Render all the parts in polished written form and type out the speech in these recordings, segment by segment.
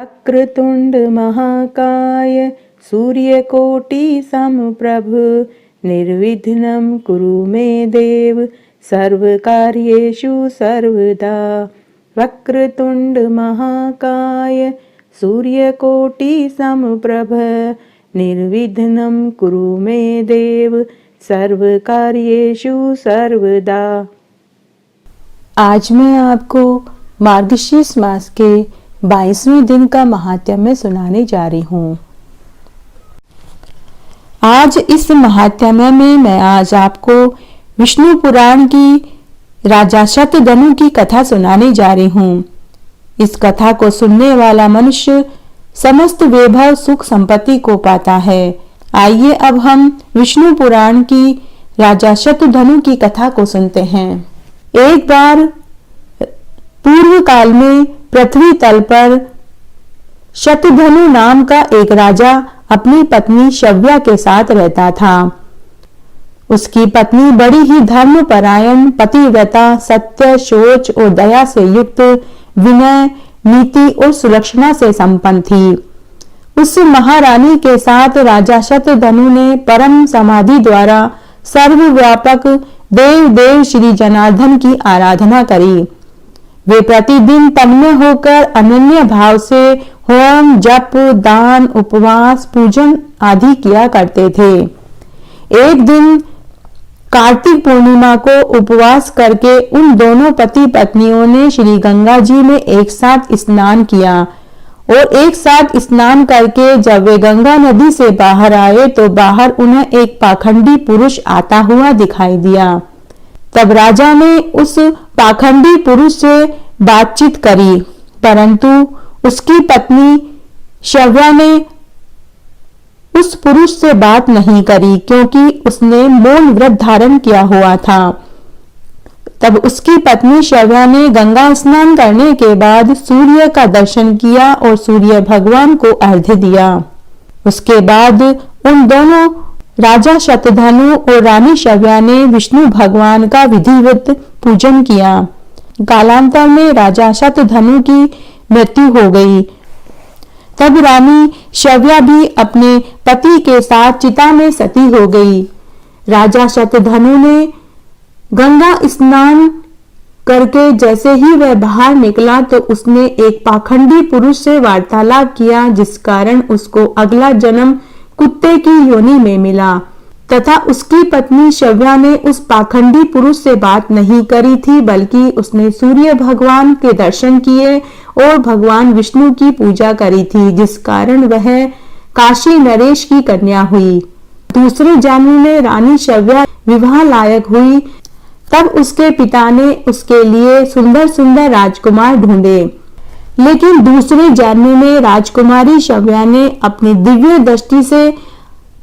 वक्रतुंड महाकाय सूर्यकोटि समप्रभ निर्विघ्नं कुरु मे देव सर्वकार्येषु सर्वदा। वक्रतुंड महाकाय सूर्यकोटि समप्रभ निर्विघ्नं कुरु मे देव सर्वकार्येषु सर्वदा। आज मैं आपको मार्गशीर्ष मास के 22वें दिन का महात्म्य सुनाने जा रही हूँ। आज इस महात्म्य में मैं आज आपको विष्णु पुराण की राजा शतधनु की कथा सुनाने जा रही हूँ। इस कथा को सुनने वाला मनुष्य समस्त वैभव सुख संपत्ति को पाता है। आइए अब हम विष्णु पुराण की राजा शतधनु की कथा को सुनते हैं। एक बार पूर्व काल में पृथ्वी तल पर शतधनु नाम का एक राजा अपनी पत्नी शव्या के साथ रहता था। उसकी पत्नी बड़ी ही धर्मपरायण, पतिव्रता, सत्य, शौच और दया से युक्त, विनय, नीति और सुलक्षणा से संपन्न थी। उस महारानी के साथ राजा शतधनु ने परम समाधि द्वारा सर्वव्यापक देव देव श्री जनार्दन की आराधना करी। वे प्रतिदिन तन्मय होकर अनन्य भाव से होम, जप, दान, उपवास, पूजन आदि किया करते थे। एक दिन कार्तिक पूर्णिमा को उपवास करके उन दोनों पति पत्नियों ने श्री गंगा जी में एक साथ स्नान किया और एक साथ स्नान करके जब वे गंगा नदी से बाहर आए तो बाहर उन्हें एक पाखंडी पुरुष आता हुआ दिखाई दिया। तब राजा ने उस पाखंडी पुरुष से बातचीत करी, परंतु उसकी पत्नी शव्या ने उस पुरुष से बात नहीं करी क्योंकि उसने मौन व्रत धारण किया हुआ था। तब उसकी पत्नी शव्या ने गंगा स्नान करने के बाद सूर्य का दर्शन किया और सूर्य भगवान को अर्घ्य दिया। उसके बाद उन दोनों राजा शतधनु और रानी शव्या ने विष्णु भगवान का विधिवत पूजन किया। कालांतर में राजा शतधनु की मृत्यु हो गई। तब रानी शव्या भी अपने पति के साथ चिता में सती हो गई। राजा शतधनु ने गंगा स्नान करके जैसे ही वह बाहर निकला तो उसने एक पाखंडी पुरुष से वार्तालाप किया, जिस कारण उसको अगला जन्म कुत्ते की योनि में मिला तथा उसकी पत्नी शव्या ने उस पाखंडी पुरुष से बात नहीं करी थी, बल्कि उसने सूर्य भगवान के दर्शन किए और भगवान विष्णु की पूजा करी थी, जिस कारण वह काशी नरेश की कन्या हुई। दूसरे जन्म में रानी शव्या विवाह लायक हुई। तब उसके पिता ने उसके लिए सुंदर सुंदर राजकुमार ढूंढे, लेकिन दूसरे जन्म में राजकुमारी शव्या ने अपनी दिव्य दृष्टि से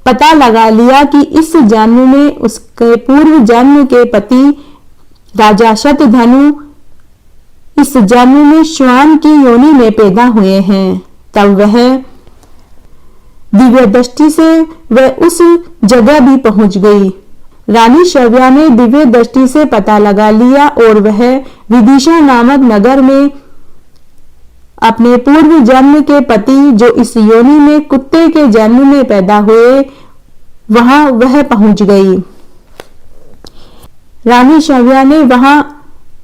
पता लगा लिया कि इस जन्म में उसके पूर्व जन्म के पति राजा शतधनु इस जन्म में श्वान की योनि में पैदा हुए हैं। तब वह दिव्य दृष्टि से वह उस जगह भी पहुंच गई। रानी शव्या ने दिव्य दृष्टि से पता लगा लिया और वह विदिशा नामक नगर में अपने पूर्व जन्म के पति जो इस योनि में कुत्ते के जन्म में पैदा हुए वहां वह पहुंच गई। रानी शव्या ने वहां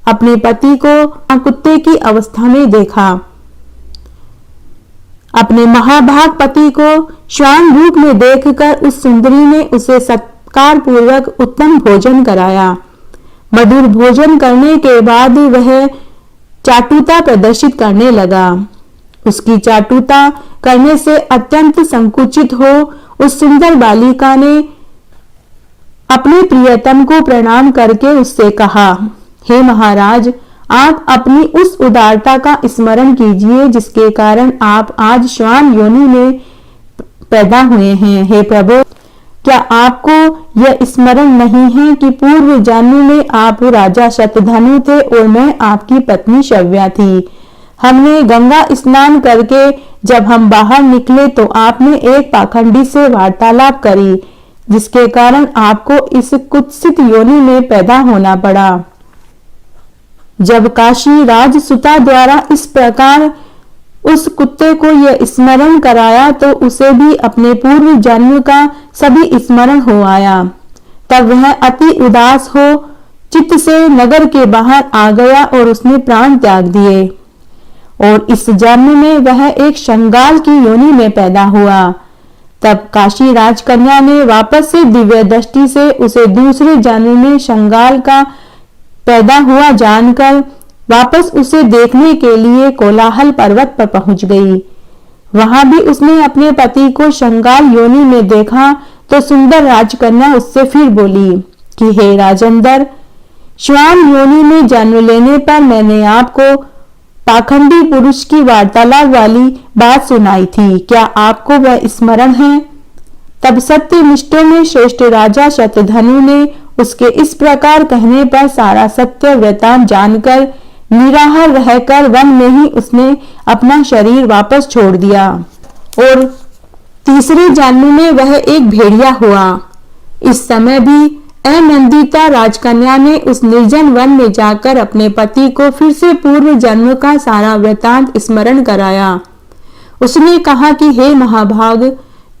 अपने पति को कुत्ते की अवस्था में देखा। अपने महाभाग पति को श्वान रूप में देखकर उस सुंदरी ने उसे सत्कार पूर्वक उत्तम भोजन कराया। मधुर भोजन करने के बाद वह चाटुता प्रदर्शित करने लगा। उसकी चाटुता करने से अत्यंत संकुचित हो उस सुंदर बालिका ने अपने प्रियतम को प्रणाम करके उससे कहा, हे महाराज, आप अपनी उस उदारता का स्मरण कीजिए जिसके कारण आप आज श्वान योनि में पैदा हुए हैं। हे प्रभु, क्या आपको यह स्मरण नहीं है कि पूर्व जन्म में आप राजा शतधनु थे और मैं आपकी पत्नी शव्या थी। हमने गंगा स्नान करके जब हम बाहर निकले तो आपने एक पाखंडी से वार्तालाप करी, जिसके कारण आपको इस कुत्सित योनि में पैदा होना पड़ा। जब काशी राजसुता द्वारा इस प्रकार उस कुत्ते को यह स्मरण कराया तो उसे भी अपने पूर्व जन्म का सभी स्मरण हो आया। तब वह अति उदास हो चित्त से नगर के बाहर आ गया और उसने प्राण त्याग दिए। और इस जन्म में वह एक शंगाल की योनि में पैदा हुआ। तब काशी राजकन्या ने वापस से दिव्य दृष्टि से उसे दूसरे जन्म में शंगाल का पैदा हुआ जानकर वापस उसे देखने के लिए कोलाहल पर्वत पर पहुंच गई। वहां भी उसने अपने पति को शंगाल योनि में देखा तो सुंदर राजकन्या उससे फिर बोली कि हे राजेंद्र, श्वान योनि में जन्म लेने पर मैंने आपको पाखंडी पुरुष की वार्तालाप वाली बात सुनाई थी, क्या आपको वह स्मरण है? तब सत्यनिष्ठों में श्रेष्ठ राजा शतधनु ने उसके इस प्रकार कहने पर सारा सत्य वृतांत जानकर निराहार रहकर वन में ही उसने अपना शरीर वापस छोड़ दिया और तीसरे जन्म में वह एक भेड़िया हुआ। इस समय भी अनंदिता राजकन्या ने उस निर्जन वन में जाकर अपने पति को फिर से पूर्व जन्म का सारा वृतांत स्मरण कराया। उसने कहा कि हे महाभाग,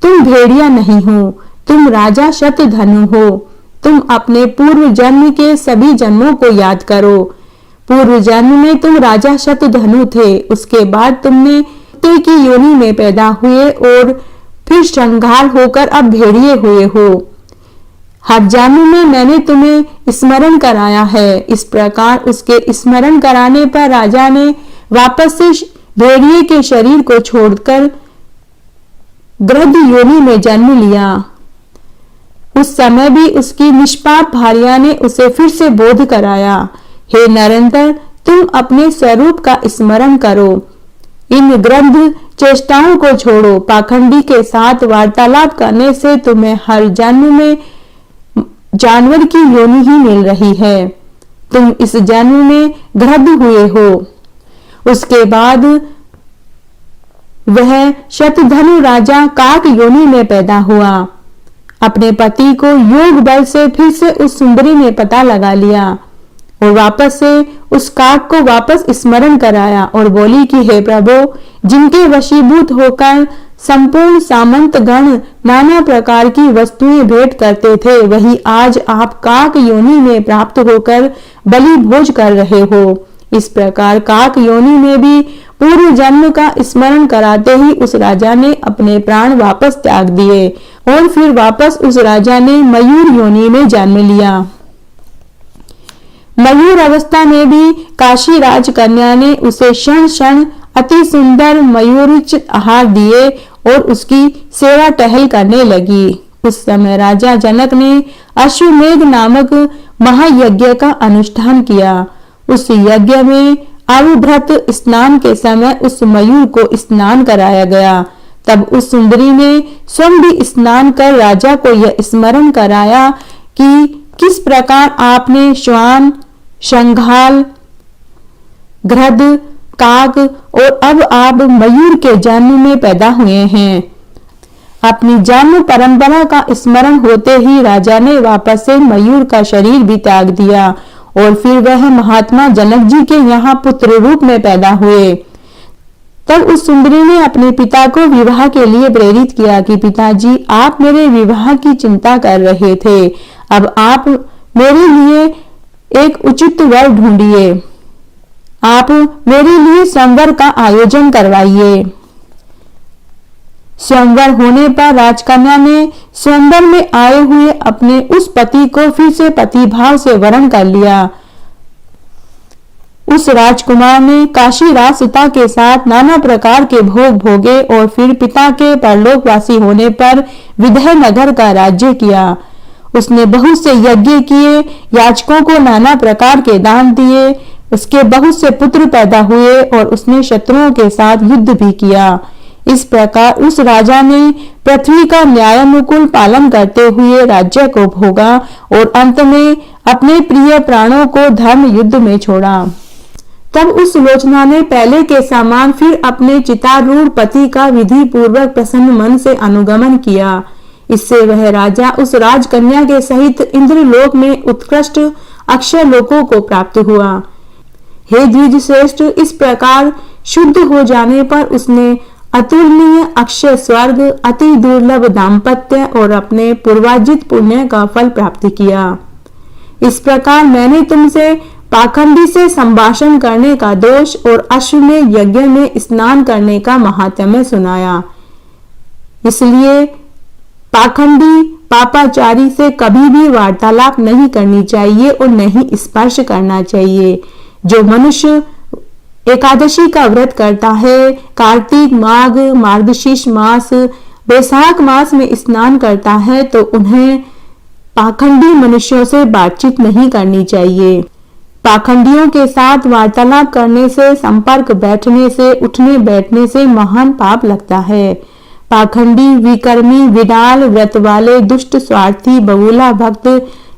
तुम भेड़िया नहीं हो, तुम राजा शतधनु हो। तुम अपने पूर्व जन्म के सभी जन्मों को याद करो। पूर्व जन्म में तुम राजा शतधनु थे, उसके बाद तुमने कुत्ते की योनि में पैदा हुए और फिर श्रृंगार होकर अब भेड़िए हुए हो। हर जन्म में मैंने तुम्हें स्मरण कराया है। इस प्रकार उसके स्मरण कराने पर राजा ने वापस से भेड़िए के शरीर को छोड़कर गृध योनि में जन्म लिया। उस समय भी उसकी निष्पाप भार्या ने उसे फिर से बोध कराया, हे नरेंद्र, तुम अपने स्वरूप का स्मरण करो, इन गृध चेष्टाओं को छोड़ो। पाखंडी के साथ वार्तालाप करने से तुम्हें हर जन्म में जानवर की योनि ही मिल रही है। तुम इस जन्म में गृध हुए हो। उसके बाद वह शतधनु राजा काक योनि में पैदा हुआ। अपने पति को योग बल से फिर से उस सुंदरी ने पता लगा लिया और वापस से उस काक को वापस स्मरण कराया और बोली कि हे प्रभु, जिनके वशीभूत होकर संपूर्ण सामंत गण नाना प्रकार की वस्तुएं भेंट करते थे, वही आज आप काक योनि में प्राप्त होकर बलि भोज कर रहे हो। इस प्रकार काक योनि में भी पूर्व जन्म का स्मरण कराते ही उस राजा ने अपने प्राण वापस त्याग दिए और फिर वापस उस राजा ने मयूर योनि में जन्म लिया। मयूर अवस्था में भी काशी राजकन्या ने उसे क्षण क्षण अति सुंदर मयूरच आहार दिए और उसकी सेवा टहल करने लगी। उस समय राजा जनक ने अश्वमेध नामक महायज्ञ का अनुष्ठान किया। उस यज्ञ में आरुभ्रत स्नान के समय उस मयूर को स्नान कराया गया। तब उस सुंदरी ने स्वयं भी स्नान कर राजा को यह स्मरण कराया कि किस प्रकार आपने श्वान, शंघाल, गृध, काक और अब आप मयूर के जन्म में पैदा हुए हैं। अपनी जन्म परंपरा का स्मरण होते ही राजा ने वापस से मयूर का शरीर भी त्याग दिया और फिर वह महात्मा जनक जी के यहाँ पुत्र रूप में पैदा हुए। तब उस सुंदरी ने अपने पिता को विवाह के लिए प्रेरित किया कि पिताजी, आप मेरे विवाह की चिंता कर रहे थे, अब आप मेरे लिए एक उचित वर ढूंढिए, आप मेरे लिए स्वयंवर का आयोजन करवाइए। स्वयंवर होने पर राजकन्या ने स्वयंवर में आए हुए अपने उस पति को फिर से पतिभाव से वरण कर लिया। उस राजकुमार ने काशी राजसुता के साथ नाना प्रकार के भोग भोगे और फिर पिता के परलोकवासी होने पर विदेह नगर का राज्य किया। उसने बहुत से यज्ञ किए, याचकों को नाना प्रकार के दान दिए, उसके बहुत से पुत्र पैदा हुए और उसने शत्रुओं के साथ युद्ध भी किया। इस प्रकार उस राजा ने पृथ्वी का न्यायानुकूल पालन करते हुए राज्य को भोगा और अंत में अपने प्रिय प्राणों को धर्म युद्ध में छोड़ा। तब उस सुलोचना ने पहले के समान फिर अपने चितारूढ़ पति का विधि पूर्वक प्रसन्न मन से अनुगमन किया। इससे वह राजा उस राजकन्या के सहित इंद्रलोक में उत्कृष्ट अक्षय लोकों को प्राप्त हुआ। हे द्विज श्रेष्ठ, इस प्रकार शुद्ध हो जाने पर उसने अतुलनीय अक्षय स्वर्ग, अति दुर्लभ दाम्पत्य और अपने पूर्वार्जित पुण्य का फल प्राप्त किया। इस प्रकार मैंने तुमसे पाखंडी से संभाषण करने का दोष और अश्वमेध यज्ञ में स्नान करने का महात्म्य सुनाया। इसलिए पाखंडी पापाचारी से कभी भी वार्तालाप नहीं करनी चाहिए और नहीं स्पर्श करना चाहिए। जो मनुष्य एकादशी का व्रत करता है, कार्तिक, माघ, मार्गशीर्ष मास, वैशाख मास में स्नान करता है, तो उन्हें पाखंडी मनुष्यों से बातचीत नहीं करनी चाहिए। पाखंडियों के साथ वार्तालाप करने से, संपर्क बैठने से, उठने बैठने से महान पाप लगता है। पाखंडी, विकर्मी, विडाल, व्रत वाले, दुष्ट, स्वार्थी, बबूला भक्त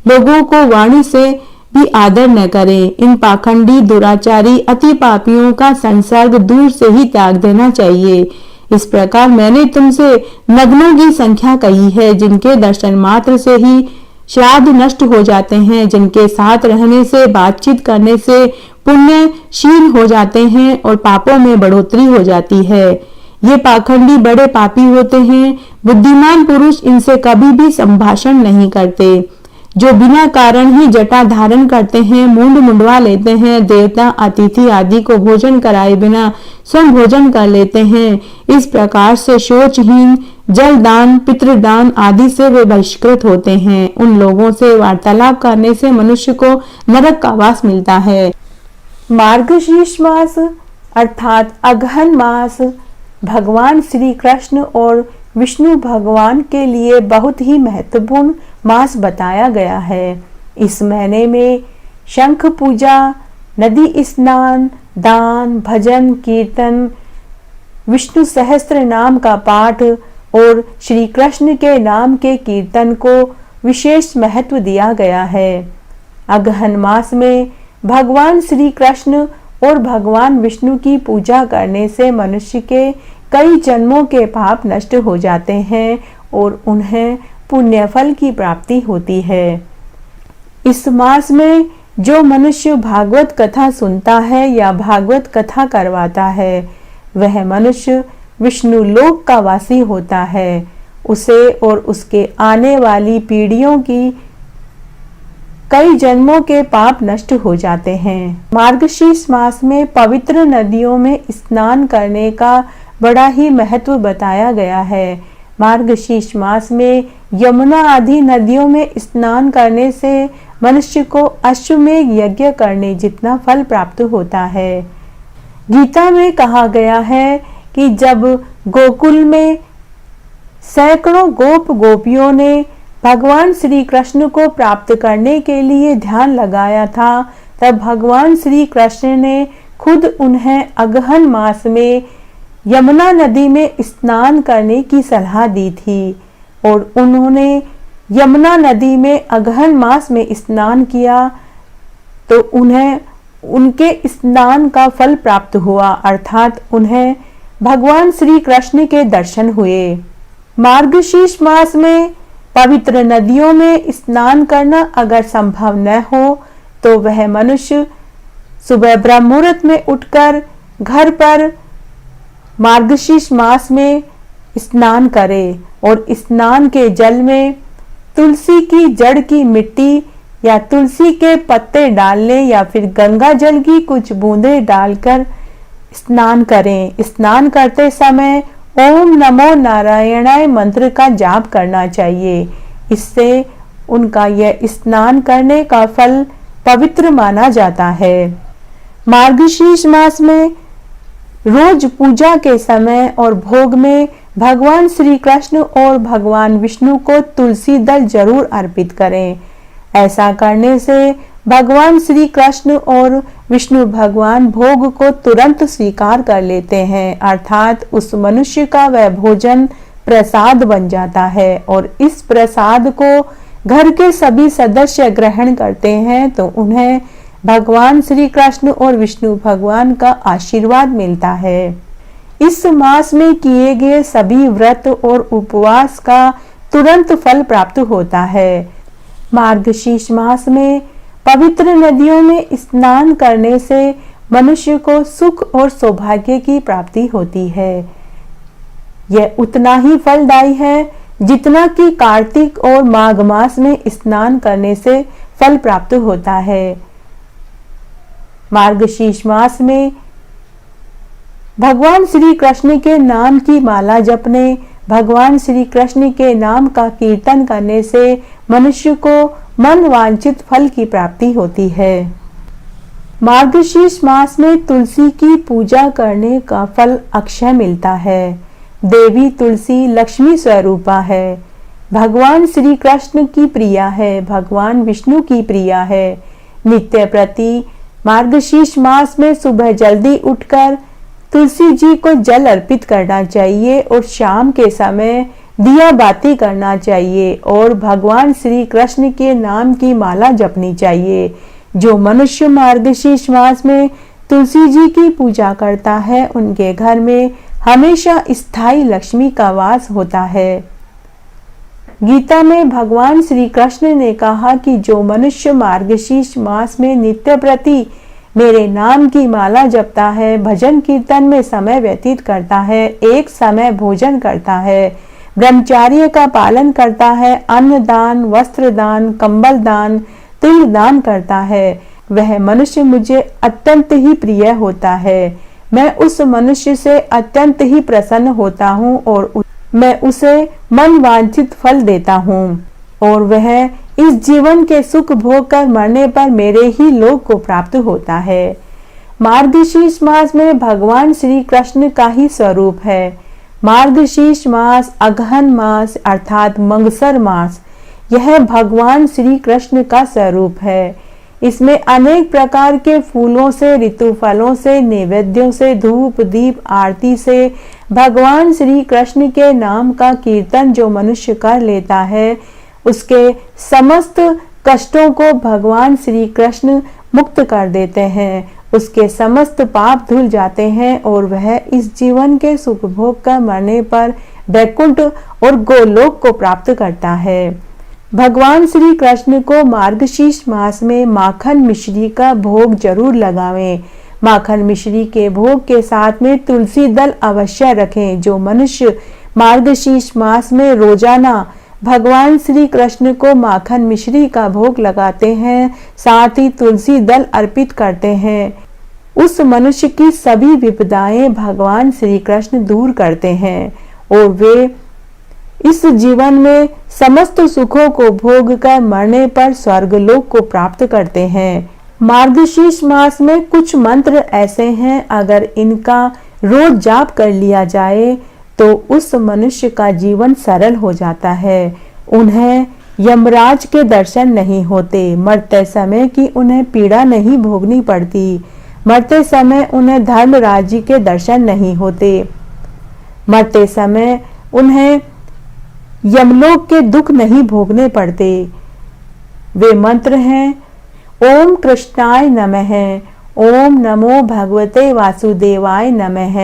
लोगों को वाणी से भी आदर न करें। इन पाखंडी, दुराचारी, अति पापियों का संसर्ग दूर से ही त्याग देना चाहिए। इस प्रकार मैंने तुमसे नग्नों की संख्या कही है, जिनके दर्शन मात्र से ही श्राद्ध नष्ट हो जाते हैं, जिनके साथ रहने से, बातचीत करने से पुण्य क्षीण हो जाते हैं और पापों में बढ़ोतरी हो जाती है। ये पाखंडी बड़े पापी होते हैं। बुद्धिमान पुरुष इनसे कभी भी संभाषण नहीं करते। जो बिना कारण ही जटा धारण करते हैं, मुंड मुंडवा लेते हैं, देवता, अतिथि आदि को भोजन कराए बिना स्वयं भोजन कर लेते हैं, इस प्रकार से शोचहीन, जल दान, पितृदान आदि से वे बहिष्कृत होते हैं। उन लोगों से वार्तालाप करने से मनुष्य को नरक का वास मिलता है। मार्गशीर्ष मास अर्थात अगहन मास भगवान श्री कृष्ण और विष्णु भगवान के लिए बहुत ही महत्वपूर्ण मास बताया गया है। इस महीने में शंख पूजा, नदी स्नान, दान, भजन, कीर्तन, विष्णु सहस्त्र नाम का पाठ और श्री कृष्ण के नाम के कीर्तन को विशेष महत्व दिया गया है। अगहन मास में भगवान श्री कृष्ण और भगवान विष्णु की पूजा करने से मनुष्य के कई जन्मों के पाप नष्ट हो जाते हैं और उन्हें पुण्य फल की प्राप्ति होती है। इस मास में जो मनुष्य भागवत कथा सुनता है या भागवत कथा करवाता है, वह मनुष्य विष्णु लोक का वासी होता है। उसे और उसके आने वाली पीढ़ियों की कई जन्मों के पाप नष्ट हो जाते हैं। मार्गशीर्ष मास में पवित्र नदियों में स्नान करने का बड़ा ही महत्व बताया गया है। मार्गशीर्ष मास में यमुना आदि नदियों में स्नान करने से मनुष्य को अश्वमेध यज्ञ करने जितना फल प्राप्त होता है। गीता में कहा गया है कि जब गोकुल में सैकड़ों गोप गोपियों ने भगवान श्री कृष्ण को प्राप्त करने के लिए ध्यान लगाया था, तब भगवान श्री कृष्ण ने खुद उन्हें अगहन मास में यमुना नदी में स्नान करने की सलाह दी थी और उन्होंने यमुना नदी में अगहन मास में स्नान किया तो उन्हें उनके स्नान का फल प्राप्त हुआ, अर्थात उन्हें भगवान श्री कृष्ण के दर्शन हुए। मार्गशीर्ष मास में पवित्र नदियों में स्नान करना अगर संभव न हो तो वह मनुष्य सुबह ब्रह्म मुहूर्त में उठकर घर पर मार्गशीर्ष मास में स्नान करे और स्नान के जल में तुलसी की जड़ की मिट्टी या तुलसी के पत्ते डालने या फिर गंगा जल की कुछ बूंदें डालकर स्नान करें। स्नान करते समय ओम नमो नारायणाय मंत्र का जाप करना चाहिए। इससे उनका यह स्नान करने का फल पवित्र माना जाता है। मार्गशीर्ष मास में रोज पूजा के समय और भोग में भगवान श्री कृष्ण और भगवान विष्णु को तुलसी दल जरूर अर्पित करें। ऐसा करने से भगवान श्री कृष्ण और विष्णु भगवान भोग को तुरंत स्वीकार कर लेते हैं, अर्थात उस मनुष्य का वह भोजन प्रसाद बन जाता है और इस प्रसाद को घर के सभी सदस्य ग्रहण करते हैं तो उन्हें भगवान श्री कृष्ण और विष्णु भगवान का आशीर्वाद मिलता है। इस मास में किए गए सभी व्रत और उपवास का तुरंत फल प्राप्त होता है। मार्गशीर्ष मास में पवित्र नदियों में स्नान करने से मनुष्य को सुख और सौभाग्य की प्राप्ति होती है। यह उतना ही फलदायी है जितना कि कार्तिक और माघ मास में स्नान करने से फल प्राप्त होता है। मार्गशीर्ष मास में भगवान श्री कृष्ण के नाम की माला जपने, भगवान श्री कृष्ण के नाम का कीर्तन करने से मनुष्य को मन वांछित फल की प्राप्ति होती है। मार्गशीर्ष मास में तुलसी की पूजा करने का फल अक्षय मिलता है। देवी तुलसी लक्ष्मी स्वरूपा है, भगवान श्री कृष्ण की प्रिया है, भगवान विष्णु की प्रिया है। नित्य प्रति मार्गशीर्ष मास में सुबह जल्दी उठकर तुलसी जी को जल अर्पित करना चाहिए और शाम के समय दिया बाती करना चाहिए और भगवान श्री कृष्ण के नाम की माला जपनी चाहिए। जो मनुष्य मार्गशीर्ष मास में तुलसी जी की पूजा करता है उनके घर में हमेशा स्थायी लक्ष्मी का वास होता है। गीता में भगवान श्री कृष्ण ने कहा कि जो मनुष्य मार्गशीर्ष मास में नित्य प्रति मेरे नाम की माला जपता है, भजन कीर्तन में समय व्यतीत करता है, एक समय भोजन करता है, ब्रह्मचर्य का पालन करता है, अन्न दान, वस्त्र दान, कंबल दान, तिल दान करता है, वह मनुष्य मुझे अत्यंत ही प्रिय होता है। मैं उस मनुष्य से अत्यंत ही प्रसन्न होता हूँ और मैं उसे मन वांछित फल देता हूँ और वह इस जीवन के सुख भोग कर मरने पर मेरे ही लोक को प्राप्त होता है। मार्गशीर्ष मास में भगवान श्री कृष्ण का ही स्वरूप है। मार्गशीर्ष मास अगहन मास अर्थात मंगसर मास, यह भगवान श्री कृष्ण का स्वरूप है। इसमें अनेक प्रकार के फूलों से, ऋतु फलों से, नैवेद्यों से, धूप दीप आरती से भगवान श्री कृष्ण के नाम का कीर्तन जो मनुष्य कर लेता है उसके समस्त कष्टों को भगवान श्री कृष्ण मुक्त कर देते हैं, उसके समस्त पाप धुल जाते हैं और वह इस जीवन के सुख भोग कर मरने पर वैकुंठ और गोलोक को प्राप्त करता है। भगवान श्री कृष्ण को मार्गशीर्ष मास में माखन मिश्री का भोग जरूर लगावें। माखन मिश्री के भोग के साथ में तुलसी दल अवश्य रखें। जो मनुष्य मार्गशीर्ष मास में रोजाना भगवान श्री कृष्ण को माखन मिश्री का भोग लगाते हैं, साथ ही तुलसी दल अर्पित करते हैं, उस मनुष्य की सभी विपदाएं भगवान श्री कृष्ण दूर करते हैं और वे इस जीवन में समस्त सुखों को भोग कर मरने पर स्वर्गलोक को प्राप्त करते हैं। मार्गशीर्ष मास में कुछ मंत्र ऐसे हैं, अगर इनका रोज जाप कर लिया जाए तो उस मनुष्य का जीवन सरल हो जाता है। उन्हें यमराज के दर्शन नहीं होते, मरते समय की उन्हें पीड़ा नहीं भोगनी पड़ती, मरते समय उन्हें धर्मराज जी के दर्शन नहीं होते, मरते समय उन्हें यमलोक के दुख नहीं भोगने पड़ते। वे मंत्र हैं ओम कृष्णाय नमः, ओम नमो भगवते वासुदेवाय नमः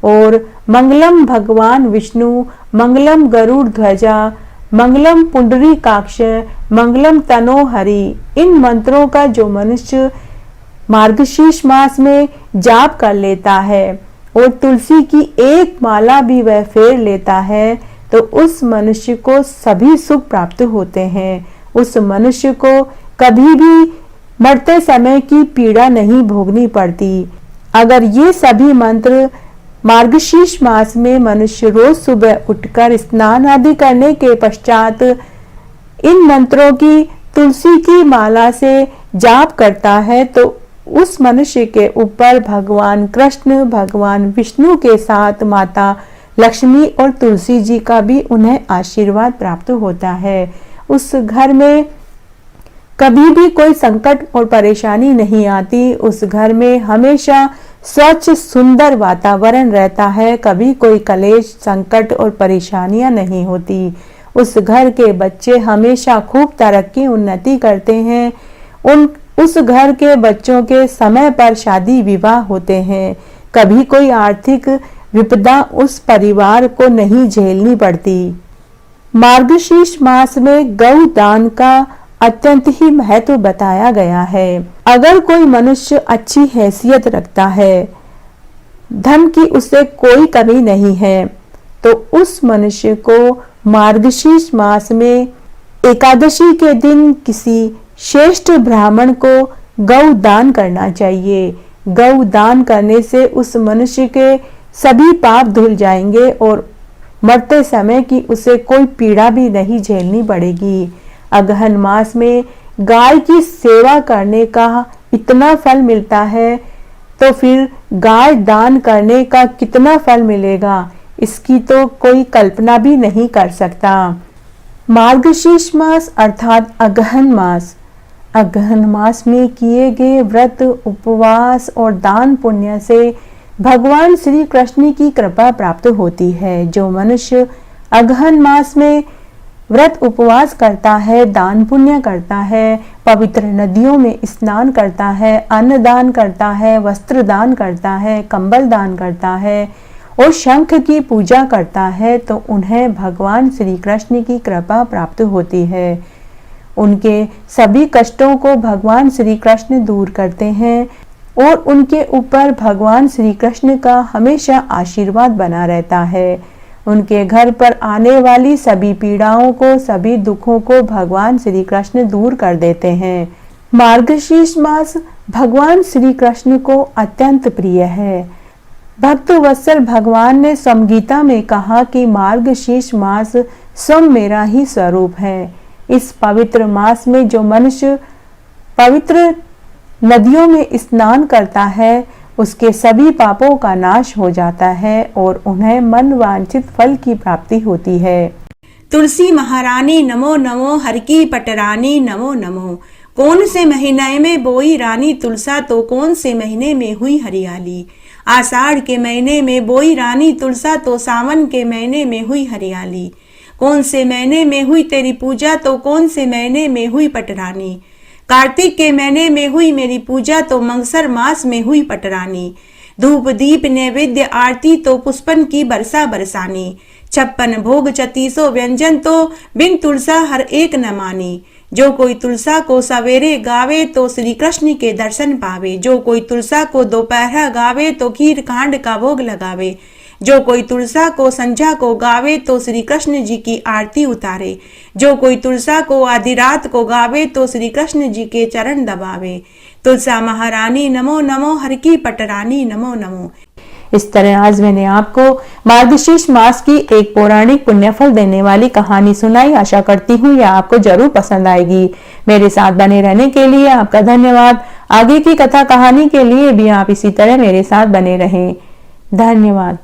और मंगलम भगवान विष्णु, मंगलम गरुड़ ध्वजा, मंगलम पुंडरीकाक्ष, मंगलम तनो हरि। इन मंत्रों का जो मनुष्य मार्गशीर्ष मास में जाप कर लेता है और तुलसी की एक माला भी वह फेर लेता है तो उस मनुष्य को सभी सुख प्राप्त होते हैं। उस मनुष्य को कभी भी मरते समय की पीड़ा नहीं भोगनी पड़ती। अगर ये सभी मंत्र मार्गशीर्ष मास में मनुष्य रोज सुबह उठकर स्नान आदि करने के पश्चात इन मंत्रों की तुलसी की माला से जाप करता है तो उस मनुष्य के ऊपर भगवान कृष्ण, भगवान विष्णु के साथ माता लक्ष्मी और तुलसी जी का भी उन्हें आशीर्वाद प्राप्त होता है। उस घर में कभी भी कोई संकट और परेशानी नहीं आती। उस घर में हमेशा स्वच्छ सुंदर वातावरण रहता है, कभी कोई कलेश, संकट और परेशानियां नहीं होती। उस घर के बच्चे हमेशा खूब तरक्की उन्नति करते हैं। उस घर के बच्चों के समय पर शादी विवाह होते हैं। कभी कोई आर्थिक विपदा उस परिवार को नहीं झेलनी पड़ती। मार्गशीर्ष मास में गौ दान का अत्यंत ही महत्व बताया गया है। अगर कोई मनुष्य अच्छी हैसियत रखता है, धन की उसे कोई कमी नहीं है, तो उस मनुष्य को मार्गशीर्ष मास में एकादशी के दिन किसी श्रेष्ठ ब्राह्मण को गौ दान करना चाहिए। गौ दान करने से उस मनुष्य के सभी पाप धुल जाएंगे और मरते समय की उसे कोई पीड़ा भी नहीं झेलनी पड़ेगी। अगहन मास में गाय की सेवा करने का इतना फल मिलता है, तो फिर गाय दान करने का कितना फल मिलेगा, इसकी तो कोई कल्पना भी नहीं कर सकता। मार्गशीर्ष मास अर्थात अगहन मास, अगहन मास में किए गए व्रत, उपवास और दान पुण्य से भगवान श्री कृष्ण की कृपा प्राप्त होती है। जो मनुष्य अगहन मास में व्रत उपवास करता है, दान पुण्य करता है, पवित्र नदियों में स्नान करता है, अन्न दान करता है, वस्त्र दान करता है, कंबल दान करता है और शंख की पूजा करता है, तो उन्हें भगवान श्री कृष्ण की कृपा प्राप्त होती है। उनके सभी कष्टों को भगवान श्री कृष्ण दूर करते हैं और उनके ऊपर भगवान श्री कृष्ण का हमेशा आशीर्वाद बना रहता है। उनके घर पर आने वाली सभी पीड़ाओं को, सभी दुखों को भगवान श्री कृष्ण दूर कर देते हैं। मार्गशीर्ष मास भगवान श्री कृष्ण को अत्यंत प्रिय है। भक्त वत्सल भगवान ने समगीता में कहा कि मार्गशीर्ष मास स्वयं मेरा ही स्वरूप है। इस पवित्र मास में जो मनुष्य पवित्र नदियों में स्नान करता है, उसके सभी पापों का नाश हो जाता है और उन्हें मन वांछित फल की प्राप्ति होती है। तुलसी महारानी नमो नमो, हर की पटरानी नमो नमो। कौन से महीने में बोई रानी तुलसा, तो कौन से महीने में हुई हरियाली। आषाढ़ के महीने में बोई रानी तुलसा, तो सावन के महीने में हुई हरियाली। कौन से महीने में हुई तेरी पूजा, तो कौन से महीने में हुई पटरानी। कार्तिक के महीने में हुई मेरी पूजा, तो मंगसर मास में हुई पटरानी। धूप दीप नैवेद्य आरती, तो पुष्पन की बरसा बरसानी। 56 भोग 36 व्यंजन, तो बिन तुलसा हर एक न मानी। जो कोई तुलसा को सवेरे गावे, तो श्री कृष्ण के दर्शन पावे। जो कोई तुलसा को दोपहर गावे, तो खीर कांड का भोग लगावे। जो कोई तुलसा को संध्या को गावे, तो श्री कृष्ण जी की आरती उतारे। जो कोई तुलसा को आधी रात को गावे, तो श्री कृष्ण जी के चरण दबावे। तुलसा महारानी नमो नमो, हर की पटरानी नमो नमो। इस तरह आज मैंने आपको मार्गशीर्ष मास की एक पौराणिक पुण्यफल देने वाली कहानी सुनाई। आशा करती हूँ यह आपको जरूर पसंद आएगी। मेरे साथ बने रहने के लिए आपका धन्यवाद। आगे की कथा कहानी के लिए भी आप इसी तरह मेरे साथ बने रहें। धन्यवाद।